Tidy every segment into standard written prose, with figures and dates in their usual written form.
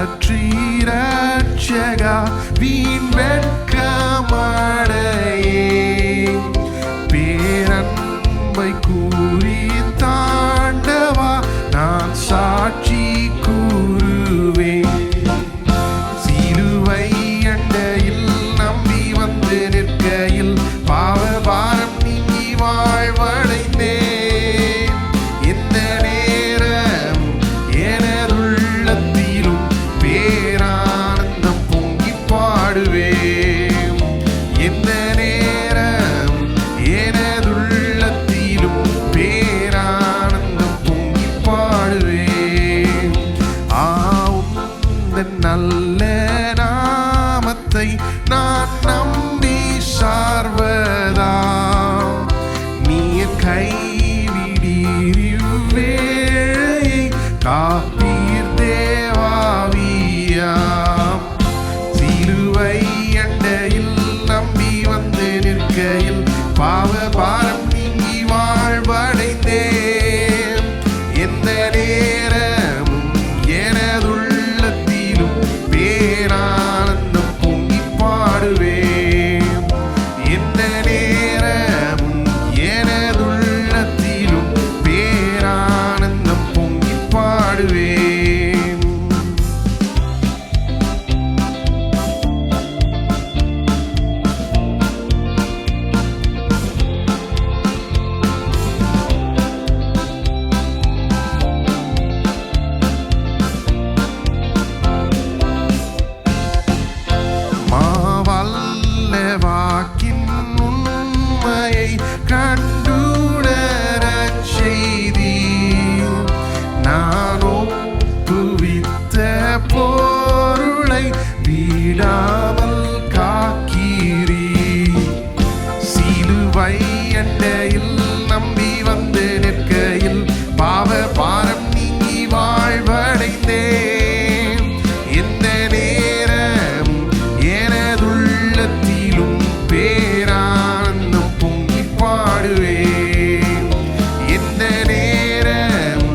பற்றி ரட்சகா வீண் வெட்கமடையே பேரன்பை கூறி தாண்டவா நான் சாட்சி கூறுவேன். சிலுவை அண்டையில் நம்பி வந்து நிற்கையில் பாவபாரம் நீங்கி வாழ்வடைந்தேன். எந்த நேரம் எனதுள்ளத்திலும் பேரானந்தம் பொங்கி பாடுவேன். எந்த நேரம் எனதுள்ளத்திலும் பேரானந்தம் பொங்கி பாடுவேன். உந்தன் நல்ல நாமத்தை நான் நம்பி சார்வதாம். நீர் கைவிடீர் வேளையை காப்பீர் தேவாவியாம். சிலுவை அண்டையில் நம்பி வந்து நிற்கையில் பாவபாரம் நீங்கி வாழ்வடைந்தேன். எந்த நேரமும் எனதுள்ளத்திலும் பேரானந்தம் பொங்கி பாடுவேன். எந்த நேரமும் எனதுள்ளத்திலும் பேரானந்தம் பொங்கி பாடுவேன். மாவல்ல வாக்கின் உண்மையை கண்டுணரச் செய்தி நான் ஒப்புவித்த பொருளை விடாமல் காக்கிறீ. சிலுவை அண்டையில் நம்பி வந்து நிற்கையில் பாவபாரம் நீங்கி வாழ்வடைந்தேன். எந்த நேரம் எனதுள்ளத்திலும் பேரானந்தம் பொங்கி பாடுவேன். எந்த நேரம்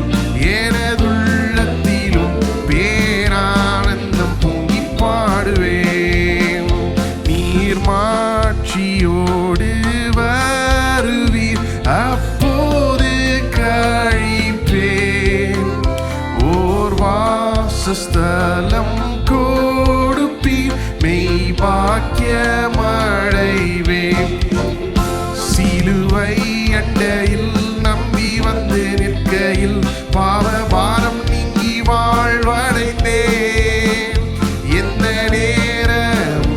எனதுள்ளத்திலும் பேரானந்தம் பொங்கி பாடுவேன். நீர் மாட்சியோடு வருவீர் அப்போது கழிப்பேன். ஓர் வாசஸ்தலம் கொடுப்பீர் மெய் பாக்கியமடைவேன். சிலுவை அண்டையில் நம்பி வந்து நிற்கையில் பாவபாரம் நீங்கி வாழ்வடைந்தேன். எந்த நேரம்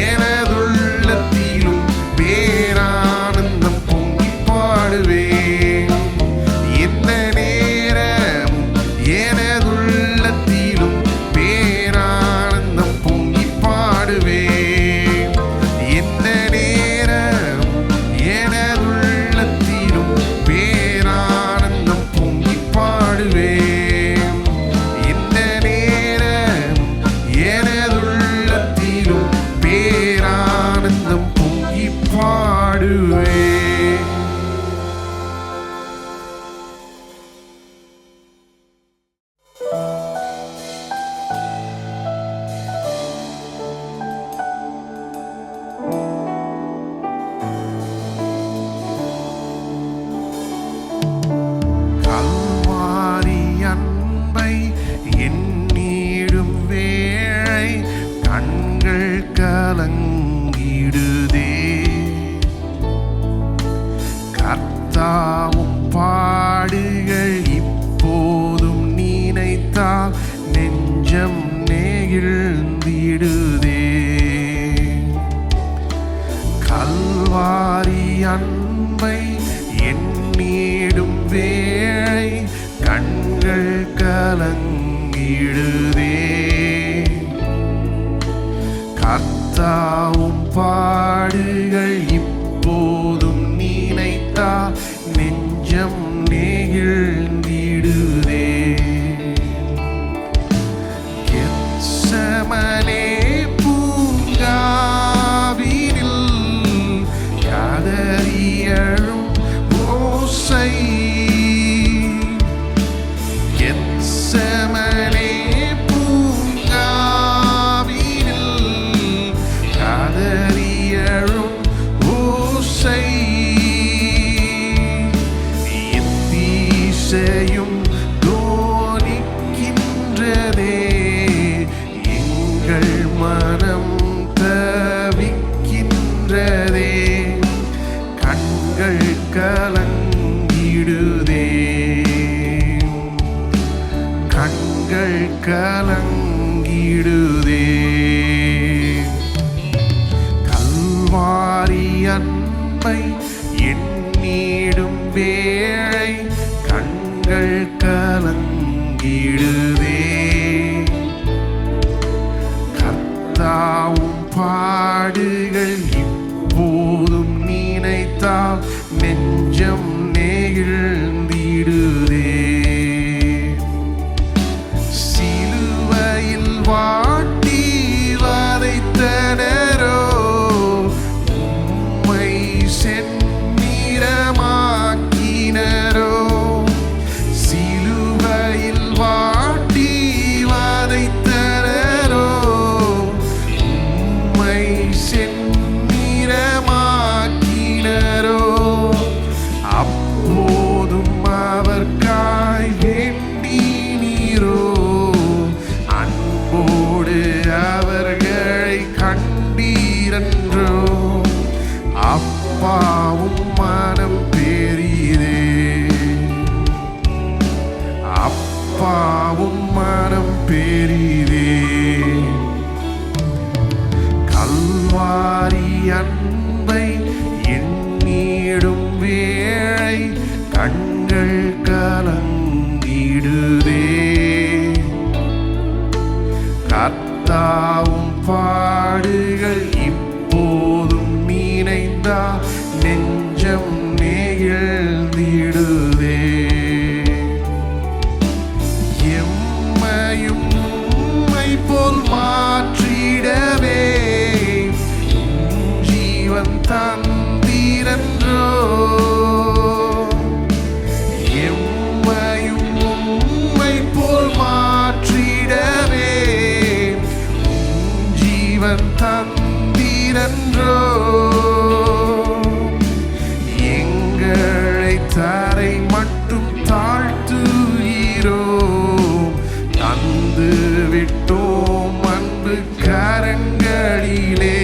எனதுள்ளத்திலும் பேரானந்தம் பொங்கி பாடுவேன். எந்த நேரம் எனதுள்ளத்திலும் பேரானந்தம் பொங்கி பாடுவேன். எந்த நேரம் எனதுள்ளத்திலும் பேரானந்தம் பொங்கி பாடுவேன். எந்த நேரம் எனதுள்ளத்திலும் பேரானந்தம் பொங்கி பாடுவேன். கல்வாரி அன்பை எண்ணிடும் வேளை கண்கள் கலங்கிடுதே. கர்த்தாவும் பாடுகள் இப்போதும் நினைத்தால் நெஞ்சம் நெகிழ்ந்திடுதே. கல்வாரி அன்பை எண்ணிடும் வேளை கண்கள் கலங்கிடுதே. கர்த்தாவும் பாடுகள் இப்போதும் நினைத்தால் நெஞ்சம் நெகிழ்ந்திடுதே. கெத்செமனே பூங்காவினில் கதறியழும் ஓசை. கெத்செமனே பூங்கா உம் பாடுகள் இப்போதும் நினைத்தால் நெஞ்சம் நெகிழ்ந்திடுதே. சிலுவையில் வாட்டி வதைத்தனரோ உம்மை செந்நிறமாக்கினரோ. சிலுவையில் வாட்டி வதைத்தனரோ உம்மை செந்நிறமாக்கினரோ. அப்போதும் அவர்காய் வேண்டினீரோ, அன்போடு அவர்களை கண்டீரன்றோ. அப்பாவும் மனம் பெரிதே, அப்பாவும் மனம் பெரிதே. கல்வாரி அன்பை எண்ணிடும் வேளை கண்கள் கலங்கிடுதே. கர்த்தாவும் பாடுகள் இப்போதும் நினைந்தா நெஞ்சம் நெகிழ்ந்திடுதே. எம்மையும் உம்மை போல் மாற்றிடவே ஜீவன் தந்தீரன்றோ. எம்மையும் உம்மை போல் மாற்றிடவே ஜீவன் தந்தீரன்றோ. எங்களை தரை மட்டும் தாழ்த்துகிறோ, தந்து விட்டோம் அன்பு கரங்களிலே.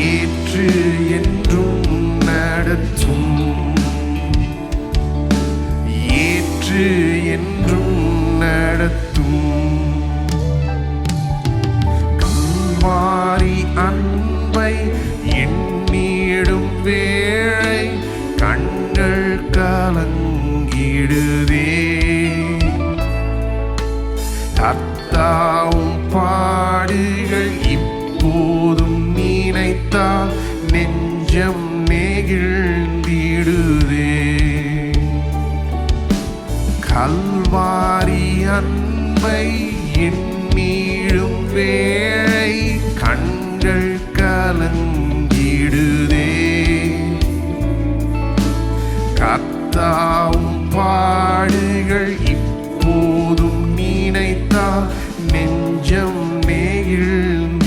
ஏற்று என்றும் நடத்தும், ஏற்று என்றும் நடத்தும். கல்வாரி அன்பை எண்ணிடும் வேளை கண்கள் கலங்கிடுதே. கர்த்தாவும் பாடுகள் இப்போதும் நினைத்தால் நெஞ்சம் நெகிழ்ந்திடுதே. கல்வாரி அன்பை எண்ணிடும் வேளை கண்கள் கலங்கிடுதே. கர்த்தாவும் பாடுகள் இப்போதும் நினைத்தால் நெஞ்சம் நெகிழ்ந்திடுதே.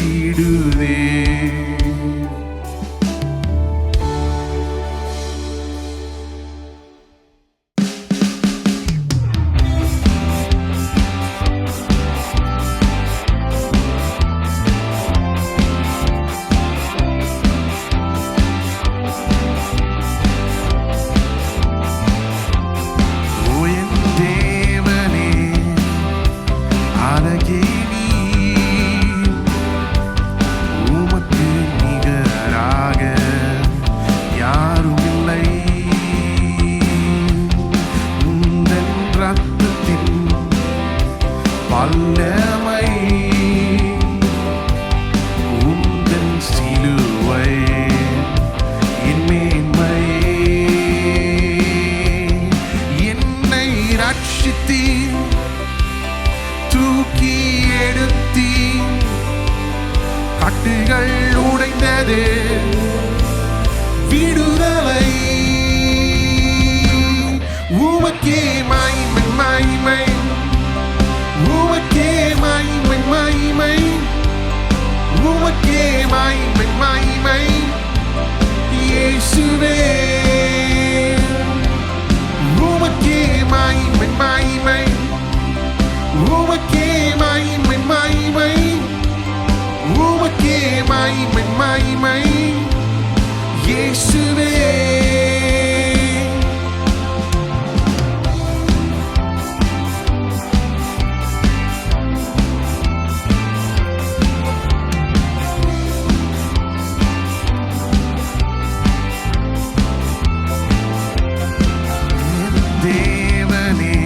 வல்லமை உந்தன் சிலுவை என் மேன்மை. என்னை ரட்சித்தீர், தூக்கி எடுத்தீர். கட்டுகள் உடைந்தது, விடுதலை உமக்கே மகிமை மகிமை. உமக்கே மகிமை மகிமை, உமக்கே மகிமை மகிமை. இயேசுவே உமக்கே மகிமை மகிமை, உமக்கே மகிமை மகிமை. உமக்கே மகிமை மகிமை. இயேசுவே தேவனே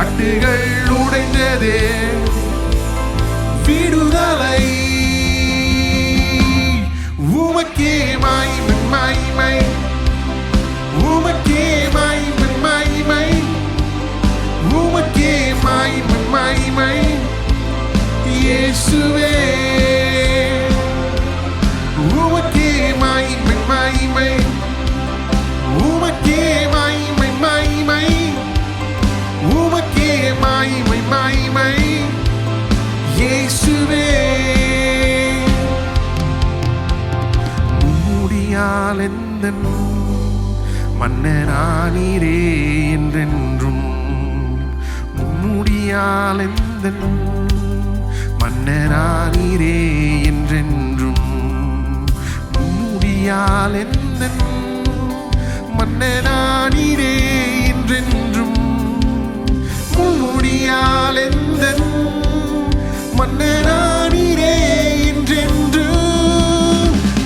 கட்டுகள் உடைந்தது, விடுதலை. உமக்கே மகிமை மகிமை, உமக்கே மகிமை மகிமை, உமக்கே மகிமை மகிமை இயேசுவே. உமக்கே மகிமை மகிமை, உமக்கே மகிமை மகிமை, உமக்கே மகிமை மகிமை இயேசுவே. முடியால் எந்தன் மன்னரானீரே என்றென்றும், முடியால் எந்தன் மன்னரானீரே என்றென்றும், முடியால் எந்தன் மன்னரானீரே என்றென்றும், முடியால் எந்தன் மன்னரானீரே என்றென்றும்,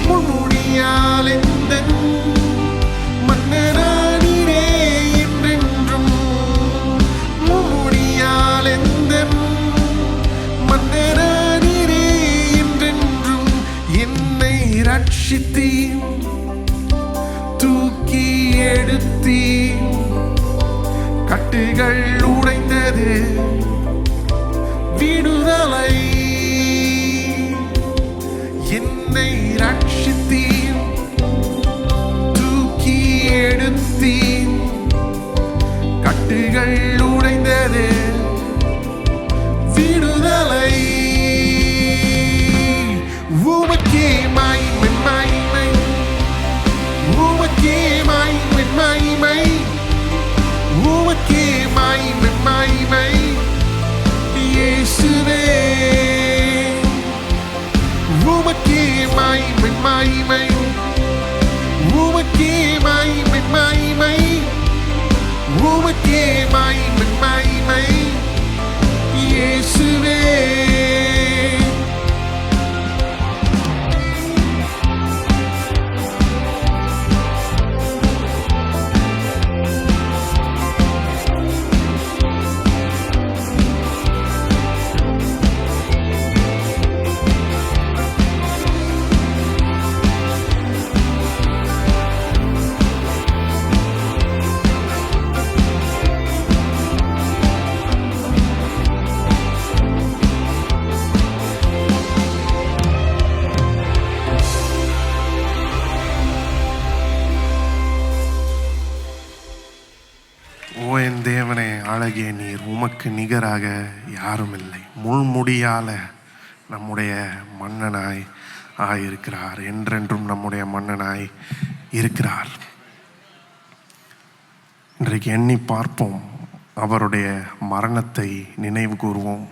முடியால் எந்தன் மன்னரானீரே என்றென்றும், முடியால் எந்தன் மன்னரானீரே என்றென்றும். என்னை ரட்சித்தீர், தூக்கி எடுத்தீர், கட்டுகள் உடைந்தது, விடுதலை. என்னை ரட்சித்தீர், தூக்கி எடுத்தீர், கட்டுகள் உடைந்தது, விடுதலை. உமக்கே மகிமை மகிமை, உமக்கே மகிமை மகிமை, உமக்கே மகிமை மகிமை இயேசுவே. உமக்கே மகிமை மகிமை, உமக்கே மகிமை மகிமை, உமக்கே மகிமை மகிமை இயேசுவே. ஓ என் தேவனே, அழகிய நீர், உமக்கு நிகராக யாரும் இல்லை. முள்முடியால நம்முடைய மன்னனாய் ஆயிருக்கிறார், என்றென்றும் நம்முடைய மன்னனாய் இருக்கிறார். இன்றைக்கு எண்ணி பார்ப்போம், அவருடைய மரணத்தை நினைவு கூறுவோம்.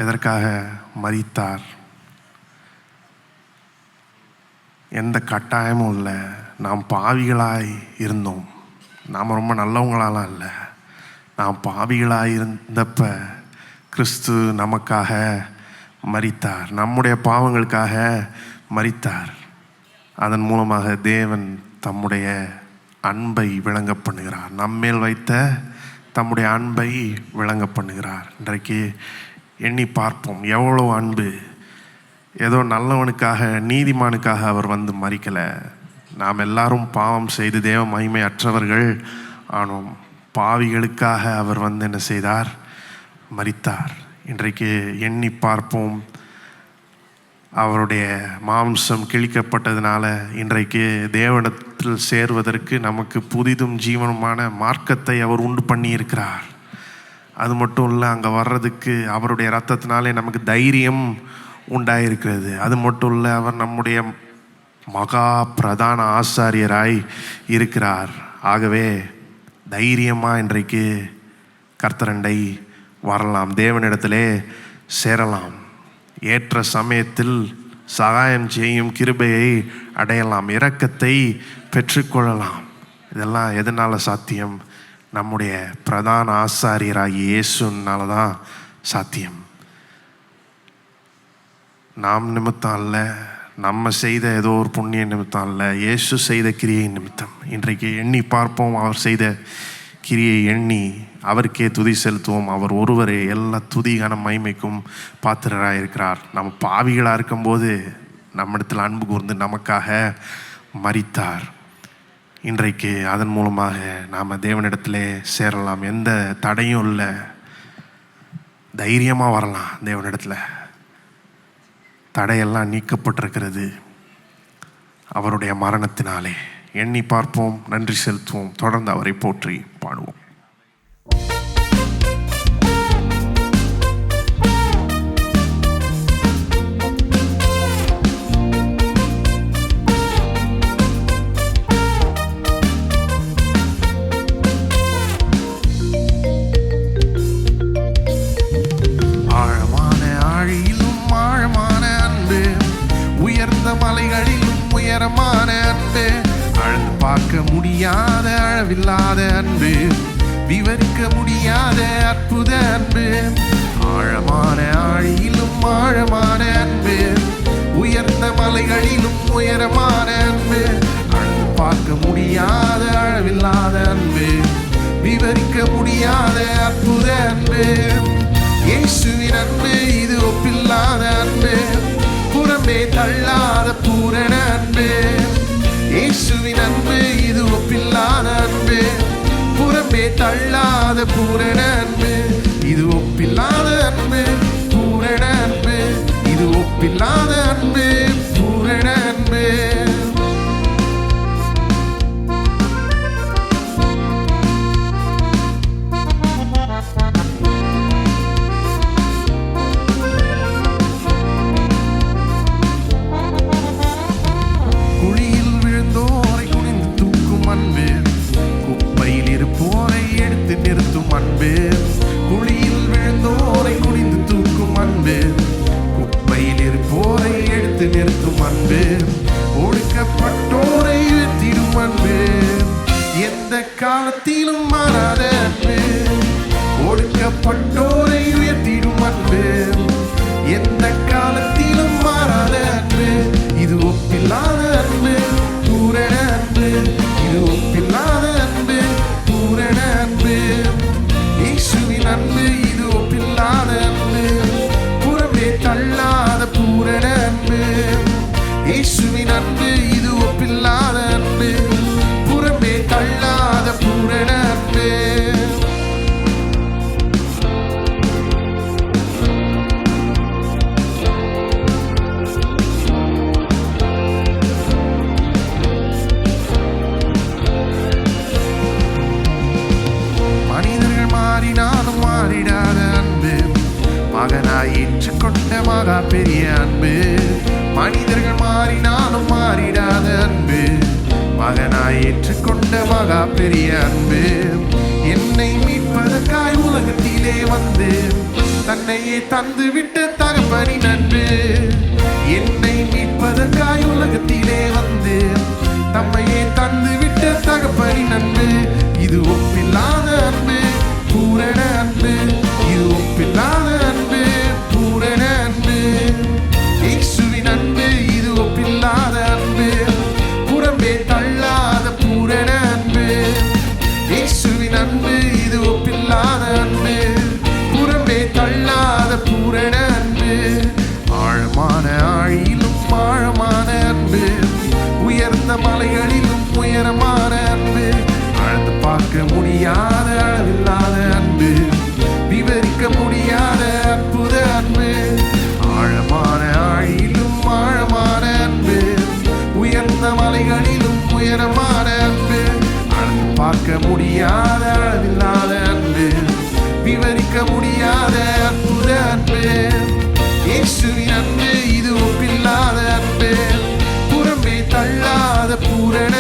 எதற்காக மரித்தார்? எந்த கட்டாயமும் இல்லை. நாம் பாவிகளாய் இருந்தோம். நாம் ரொம்ப நல்லவங்களாலாம் இல்லை. நாம் பாவிகளாக இருந்தப்ப கிறிஸ்து நமக்காக மரித்தார், நம்முடைய பாவங்களுக்காக மரித்தார். அதன் மூலமாக தேவன் தம்முடைய அன்பை விளங்க பண்ணுகிறார், நம்மேல் வைத்த தம்முடைய அன்பை விளங்க பண்ணுகிறார். இன்றைக்கு எண்ணி பார்ப்போம், எவ்வளோ அன்பு. ஏதோ நல்லவனுக்காக, நீதிமானுக்காக அவர் வந்து மரிக்கலை. நாம் எல்லாரும் பாவம் செய்து தேவ மகிமை அற்றவர்கள் ஆனோம். பாவிகளுக்காக அவர் வந்து என்ன செய்தார்? மரித்தார். இன்றைக்கு எண்ணி பார்ப்போம், அவருடைய மாம்சம் கிழிக்கப்பட்டதுனால இன்றைக்கு தேவனிடத்தில் சேர்வதற்கு நமக்கு புதிதும் ஜீவனுமான மார்க்கத்தை அவர் உண்டு பண்ணி இருக்கிறார். அது மட்டும் இல்லை, அங்கே வர்றதுக்கு அவருடைய இரத்தத்தினாலே நமக்கு தைரியம் உண்டாயிருக்கிறது. அது மட்டும் இல்லை, அவர் நம்முடைய மகா பிரதான ஆசாரியராய் இருக்கிறார். ஆகவே தைரியமாக இன்றைக்கு கர்த்தரண்டை வரலாம், தேவனிடத்திலே சேரலாம். ஏற்ற சமயத்தில் சகாயம் செய்யும் கிருபையை அடையலாம், இரக்கத்தை பெற்றுக்கொள்ளலாம். இதெல்லாம் எதனால் சாத்தியம்? நம்முடைய பிரதான ஆசாரியராகிய இயேசுனால தான் சாத்தியம். நாம் நிமித்தம் அல்ல, நம்ம செய்த ஏதோ ஒரு புண்ணிய நிமித்தம் அல்ல, இயேசு செய்த கிரியை நிமித்தம். இன்றைக்கு எண்ணி பார்ப்போம், அவர் செய்த கிரியை எண்ணி அவருக்கே துதி செலுத்துவோம். அவர் ஒருவரே எல்லா துதி கன மகிமைக்கும் பாத்திரராக இருக்கிறார். நம்ம பாவிகளாக இருக்கும்போது நம்மிடத்தில் அன்பு கூர்ந்து நமக்காக மரித்தார். இன்றைக்கு அதன் மூலமாக நாம் தேவனிடத்திலே சேரலாம். எந்த தடையும் இல்லை. தைரியமாக வரலாம் தேவனிடத்தில். தடையெல்லாம் நீக்கப்பட்டிருக்கிறது அவருடைய மரணத்தினாலே. எண்ணி பார்ப்போம், நன்றி செலுத்துவோம், தொடர்ந்து அவரை போற்றி பாடுவோம். ஆழமான ஆழியிலும் ஆழமான அன்பு, உயர்ந்த மலைகளிலும் உயரமான அன்பு, அழகு பார்க்க முடியாத அளவில்லாத அன்பு, விவரிக்க முடியாத அற்புத அன்பு. ஆழமான ஆழியிலும் ஆழமான அன்பு, உயர்ந்த மலைகளிலும் உயரமான அன்பு, அழகு பார்க்க முடியாத அளவில்லாத அன்பு, விவரிக்க முடியாத அற்புத அன்பு. இயேசுவின் அன்பு இது ஒப்பில்லாத அன்பு, புறம்பே தள்ளாத பூரண அன்பு. இயேசுவின் அன்பு இது ஒப்பில்லாத அன்பு, புறம்பே தள்ளாத பூரண அன்பு. இது ஒப்பில்லாத அன்பு, பூரண அன்பு. இது ஒப்பில்லாத அன்பு, பூரண அன்பு. குழியில் விழுந்தோரை குனிந்து தூக்கும் அன்பு, குப்பையில் இருப்போரை எடுத்து நிறுத்தும் அன்பு, ஒடுக்கப்பட்டோரை உயர்த்திடும் அன்பு, எந்த காலத்திலும் மாறாத அன்பு. ஒடுக்கப்பட்டோரை உயர்த்திடும் அன்பு, எந்த காலத்திலும் மாறாத அன்பு. இது ஒப்பில்லாத அன்பு, பூரண அன்பு. இது ஒப்பில்லாத அன்பு, பூரண அன்பு. இயேசுவின் அன்பு இது ஒப்பில்லாத அன்பு, புறம்பே தள்ளாத பூரண அன்பு. இயேசுவின் அன்பு இது ஒப்பில்லாத அன்பு, புறம்பே தள்ளாத பூரண அன்பு. மாறினாலும் மாறிடாத அன்பு, மகனாய் ஏற்றுக்கொண்ட மகா பெரிய அன்பு. மனிதர்கள் மாறினாலும் மாறிடாத அன்பு, மகனாய் ஏற்றுக்கொண்ட மகா பெரிய அன்பு. என்னை மீட்பதற்காய் உலகத்திலே வந்து தன்னையே தந்து விட்ட தகப்பனின் அன்பு. என்னை மீட்பதற்காய் உலகத்திலே வந்து தம்மையே தந்து விட்ட தகப்பனின் அன்பு. இது ஒப்பில்லாத அன்பு, பூரண அன்பு. இது ஒப்பில்லாத அன்பு, பூரண அன்பு. இயேசுவின் அன்பு இது ஒப்பில்லாத அன்பு, புறம்பே தள்ளாத பூரண அன்பு. இயேசுவின் அன்பு இது ஒப்பில்லாத அன்பு, புறம்பே தள்ளாத பூரண அன்பு. ஆழமான ஆழியிலும் ஆழமான அன்பு, உயர்ந்த மலைகளிலும் உயரமான அன்பு, அழுது பார்க்க முடியாத அளவில்லாத அன்பு, விவரிக்க முடியாத அற்புத அன்பு. ஆழமான ஆழியிலும் ஆழமான அன்பு, உயர்ந்த மலைகளிலும் உயரமான அன்பு, அழுது பார்க்க முடியாத அளவில்லாத அன்பு, விவரிக்க முடியாத அற்புத அன்பு. இயேசுவின் அன்பு இது ஒப்பில்லாத அன்பு, புறம்பே தள்ளாத பூரண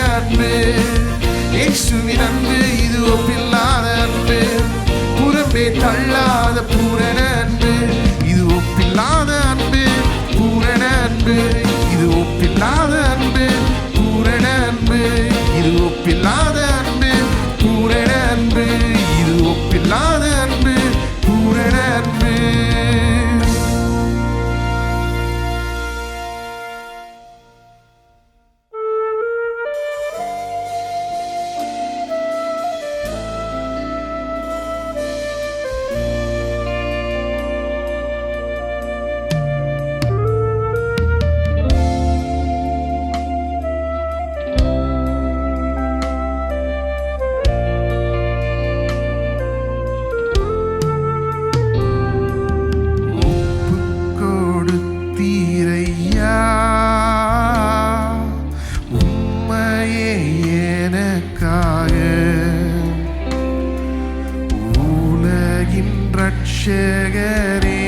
ரட்சகரே,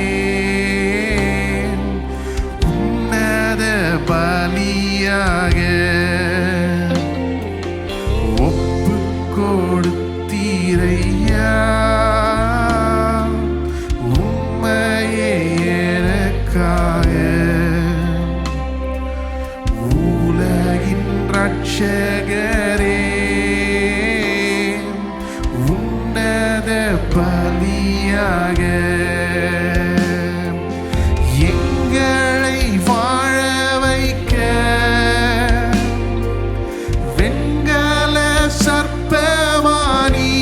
உன்னத பலியாக ஒப்பு கொடுத்தீரையா, உம்மையே எனக்காக. உலகின் ரட்சகரே, உன்னத பலியாக எங்களை வாழ வைக்க வெண்கல சர்ப்பமானி,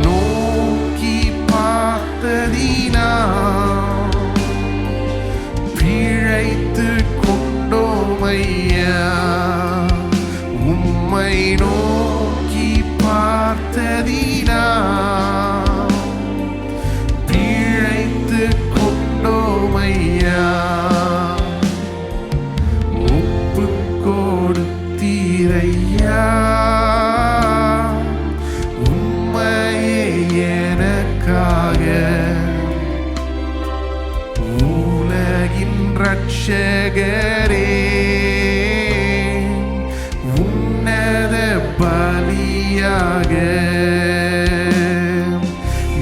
நோக்கி பார்த்ததினா பிழைத்து கொண்டோமையா, உம்மை நோக்கி பார்த்ததினா பிழைத்து கொண்டோமையா, ஒப்பு கொடுத்தீரையா, உம்மையே எனக்காக. உலகின் ரட்சகரே, உன்னத பலியாக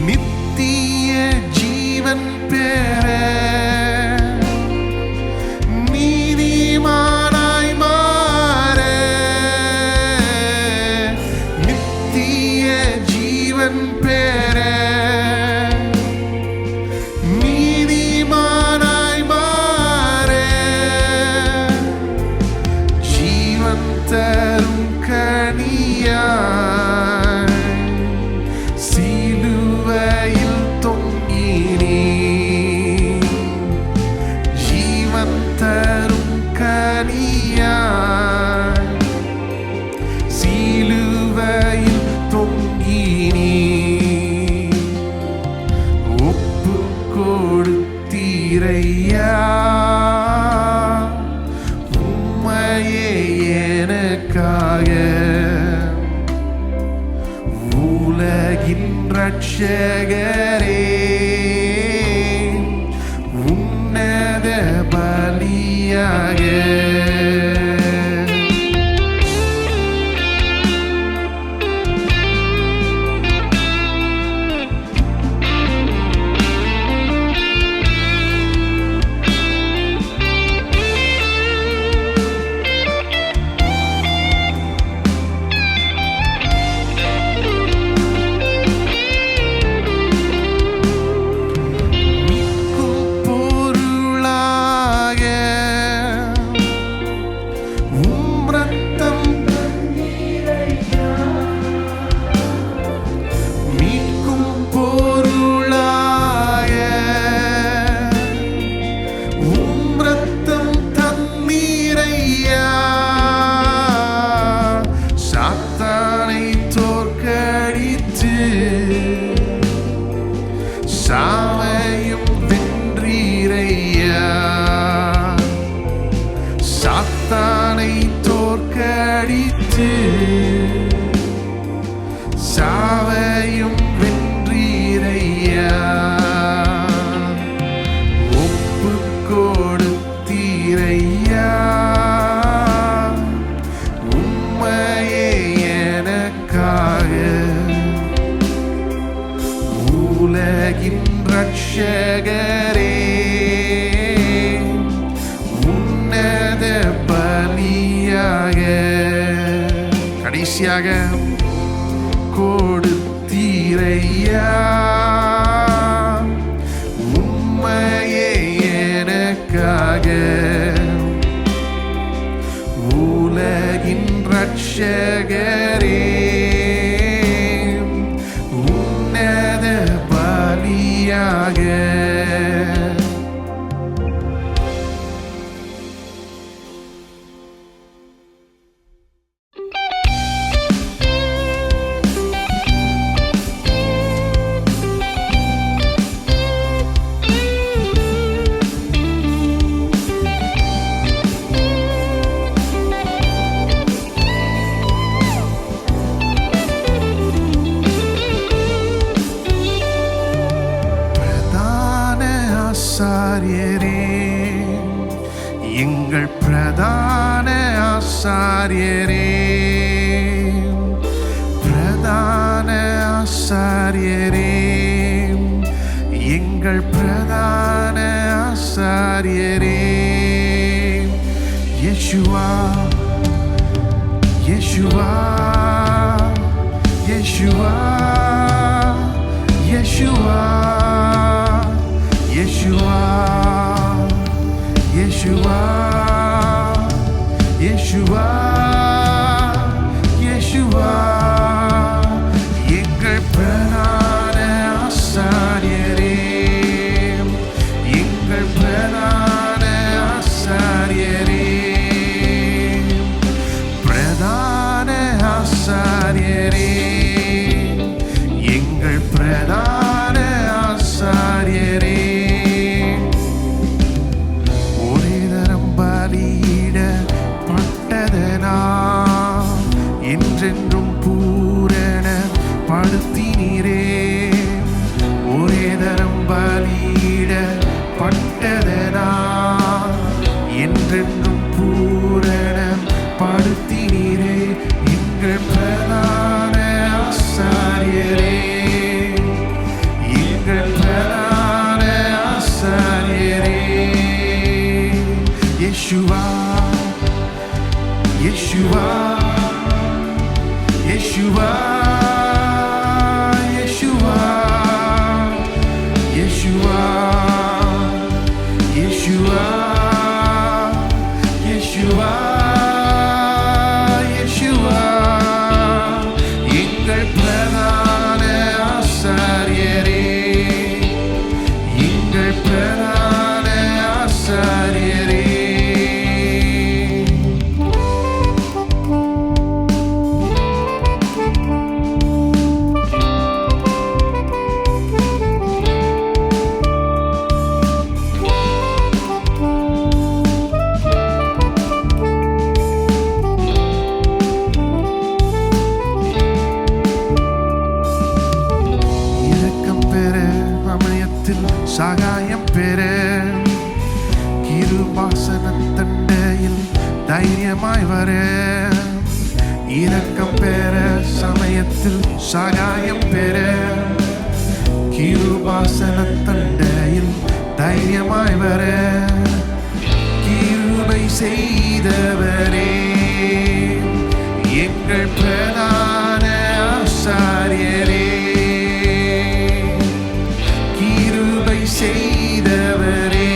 நித்திய ஜீவன் பெற நீதிமானாய் மாற, நித்திய ஜீவன் பெற நீதிமானாய் மாற, ஜீவன் தரும் கனியாய் சிலுவையில் தொங்கினீ, ஜீவன் தரும் கனியாய் சிலுவையில் தொங்கினீ, ஒப்பு கொடுத்தீரையா, உம்மையே எனக்காக. உலகின் ரட்சகரே, உன்னத பலியாக சாவையும் வென்றீரையா, சாத்தானை தோற்கடித்து சாவையும் வென்றீரையா, ஒப்பு கொடுத்தீரையா, உம்மையே எனக்காக. உலகின் ரட்சகரே, உன்னத பலியாக கடைசியாக கொடுத்தீரையா, உம்மையே எனக்காக. உலகின் ரட்சகரே, உன்னத பலியாக எங்கள் பிரதான ஆசாரியரே, பிரதான ஆசாரியரே, எங்கள் பிரதான ஆசாரியரே. யேசுவா, யேசுவா, யேசுவா, யேசுவா, யேசுவா, யேசுவா, யேசுவா, யேசுவா, எங்கள் பிரதான ஆசாரியரே, எங்கள் பிரதான ஆசாரியரே, பிரதான ஆசாரியரே, எங்கள் பிரதான ஆசாரியரே. ஒரே தரம் பலியிடப்பட்டதனா என்றென்றும் பூரண படுத்தினீரே. ஒரே தரம் பலியிடப்பட்டதனா என்றென்றும் பூரண படுத்தினீரே. எங்கள் பிரதான ஆசாரியரே, எங்கள் பிரதான ஆசாரியரே. யேசுவா, யேசுவா, யேசுவா, யேசுவா, யேசுவா, யேசுவா, யேசுவா, யேசுவா, எங்கள் பிரதான ஆசாரியரே, எங்கள் பிரதான ஆசாரியரே. இரக்கம் பெற சமயத்தில் சகாயம் பெற கிருபாசனத்தண்டையில் தைரியமாய் வர. இரக்கம் பெற சமயத்தில் சகாயம் பெற கிருபாசனத்தண்டையில் தைரியமாய் வர. கிருபை செய்தவரே, எங்கள் பிரதான ஆசாரியரே, கிருபை செய்தவரே,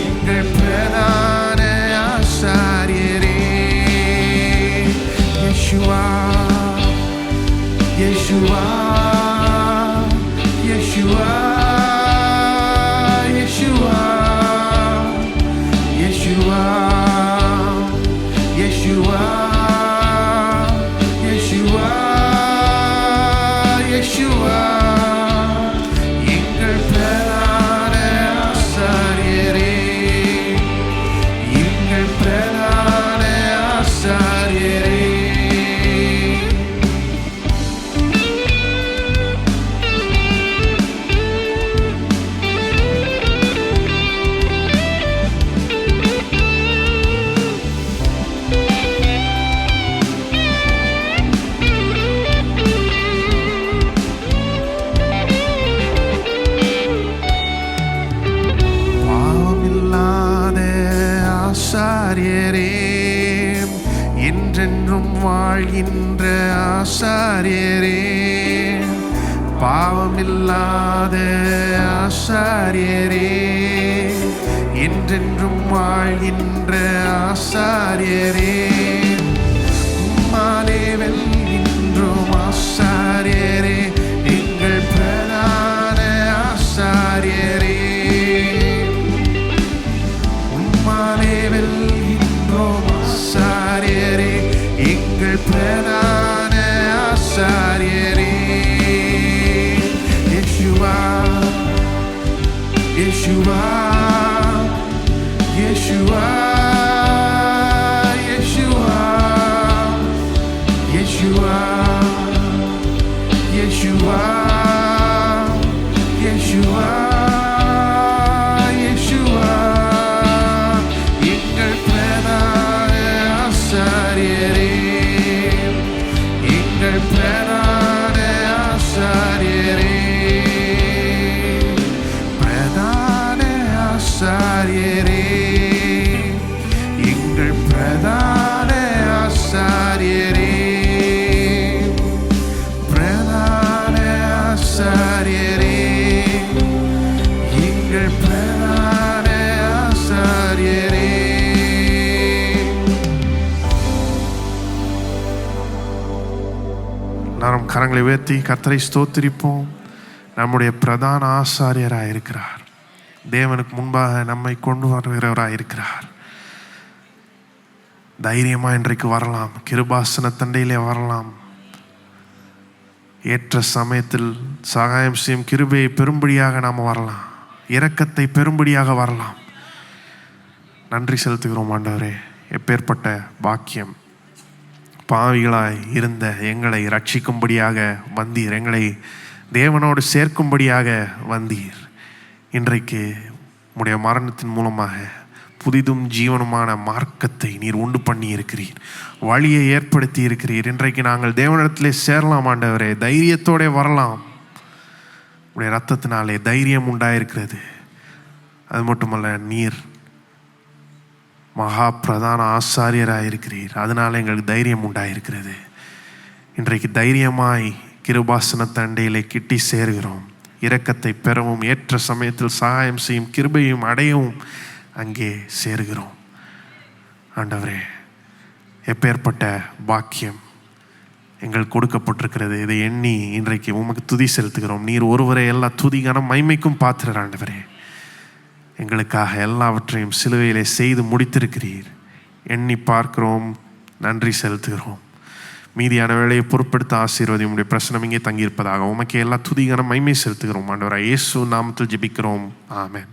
எங்கள் பிரதான ஆசாரியரே. யேசுவா, யேசுவா, யேசுவா, யேசுவா, யேசுவா, யேசுவா, யேசுவா, யேசுவா, எங்கள் பிரதான ஆசாரியரே, எங்கள் பிரதான ஆசாரியரே. ஆசாரியரே, என்றென்றும் வாழ்கின்ற ஆசாரியரே, பாவமில்லாத ஆசாரியரே, என்றென்றும் வாழ்கின்ற ஆசாரியரே, உம்மாலே வெல்கின்றோம் ஆசாரியரே, எங்கள் பிரதான ஆசாரியரே, உம்மாலே வெல்கின்றோம் ஆசாரியரே, எங்கள் பிரதான ஆசாரியரே. யேசுவா, யேசுவா, யேசுவா, யேசுவா, யேசுவா, யேசுவா, யேசுவா, யேசுவா, கரங்களை உயர்த்தி கர்த்தரை ஸ்தோத்திரிப்போம். நம்முடைய பிரதான ஆசாரியராக இருக்கிறார். தேவனுக்கு முன்பாக நம்மை கொண்டு வருகிறவராக இருக்கிறார். தைரியமாக இன்றைக்கு வரலாம். கிருபாசன தண்டையிலே வரலாம். ஏற்ற சமயத்தில் சகாயம் செய்யும் கிருபையை பெரும்படியாக நாம் வரலாம். இரக்கத்தை பெரும்படியாக வரலாம். நன்றி செலுத்துகிறோம் ஆண்டவரே. எப்பேற்பட்ட பாக்கியம். பாவிகளாய் இருந்த எங்களை ரட்சிக்கும்படியாக வந்தீர். எங்களை தேவனோடு சேர்க்கும்படியாக வந்தீர். இன்றைக்கு உம்முடைய மரணத்தின் மூலமாக புதிதும் ஜீவனுமான மார்க்கத்தை நீர் உண்டு பண்ணி இருக்கிறீர். வழியை ஏற்படுத்தி இருக்கிறீர். இன்றைக்கு நாங்கள் தேவனிடத்திலே சேரலாம் ஆண்டவரே. தைரியத்தோட வரலாம். உடைய இரத்தத்தினாலே தைரியம் உண்டாயிருக்கிறது. அது மட்டுமல்ல, நீர் மகா பிரதான ஆசாரியராக இருக்கிறீர். அதனால எங்களுக்கு தைரியம் உண்டாயிருக்கிறது. இன்றைக்கு தைரியமாய் கிருபாசன தண்டையிலே கிட்டி சேர்கிறோம். இரக்கத்தை பெறவும் ஏற்ற சமயத்தில் சகாயம் செய்யும் கிருபையும் அடையவும் அங்கே சேர்கிறோம். ஆண்டவரே, எப்பேற்பட்ட பாக்கியம் எங்கள் கொடுக்கப்பட்டிருக்கிறது. இதை எண்ணி இன்றைக்கு உமக்கு துதி செலுத்துகிறோம். நீர் ஒருவரை எல்லா துதிகான மைமைக்கும் பாத்திரர் ஆண்டவரே. எங்களுக்காக எல்லாவற்றையும் சிலுவையிலே செய்து முடித்திருக்கிறீர். எண்ணி பார்க்கிறோம், நன்றி செலுத்துகிறோம். மீதியான வேலையை பொறுப்படுத்த ஆசீர்வதி. உம்முடைய பிரசனம் இங்கே தங்கியிருப்பதாக உமக்கு எல்லா துதிகான மைமை செலுத்துகிறோம் ஆண்டவரே. இயேசு நாமத்தில் ஜெபிக்கிறோம். ஆமென்.